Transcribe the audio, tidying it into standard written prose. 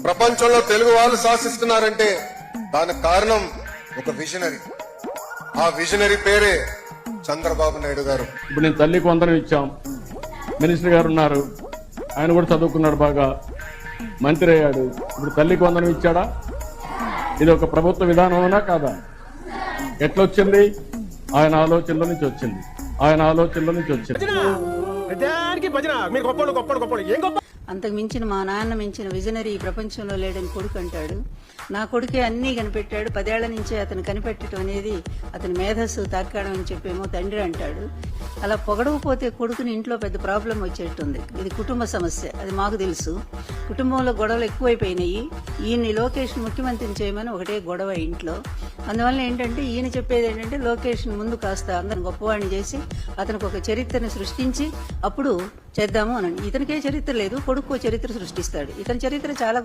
ప్రపంచంలో తెలుగు వాళ్ళు శాసిస్తున్నారంటే దానికి కారణం ఒక విజనరీ. ఆ విజనరీ పేరే చంద్రబాబు నాయుడు గారు. ఇప్పుడు నేను తల్లికి వందనం ఇచ్చాం, మినిస్టర్ గారు ఉన్నారు, ఆయన కూడా చదువుకున్నాడు, బాగా మంత్రి అయ్యాడు. ఇప్పుడు తల్లికి వందనం ఇచ్చాడా? ఇది ఒక ప్రభుత్వ విధానమేనా కాదా? ఎట్లొచ్చింది? ఆయన ఆలోచనల నుంచి వచ్చింది. అంతకు మించిన మా నాన్న మించిన విజనరీ ఈ ప్రపంచంలో లేడని కొడుకు అంటాడు. నా కొడుకే అన్నీ కనిపెట్టాడు, 10 ఏళ్ల నుంచే అతను కనిపెట్టడం అనేది అతని మేధస్సు తార్కాడం అని చెప్పేమో తండ్రి అంటాడు. అలా పొగడకపోతే కొడుకుని ఇంట్లో పెద్ద ప్రాబ్లం వచ్చేట్టుంది. ఇది కుటుంబ సమస్య, అది మాకు తెలుసు. కుటుంబంలో గొడవలు ఎక్కువైపోయినాయి. ఈయన్ని లోకేష్ ముఖ్యమంత్రిని చేయమని ఒకటే గొడవ ఇంట్లో. అందువల్ల ఏంటంటే ఈయన చెప్పేది ఏంటంటే లోకేష్ ముందు కాస్త అందరిని గొప్పవాడిని చేసి అతనికి ఒక చరిత్రను సృష్టించి అప్పుడు చేద్దాము అని. ఇతనికే చరిత్ర లేదు, కొడుకు చరిత్ర సృష్టిస్తాడు. ఇతని చరిత్ర చాలా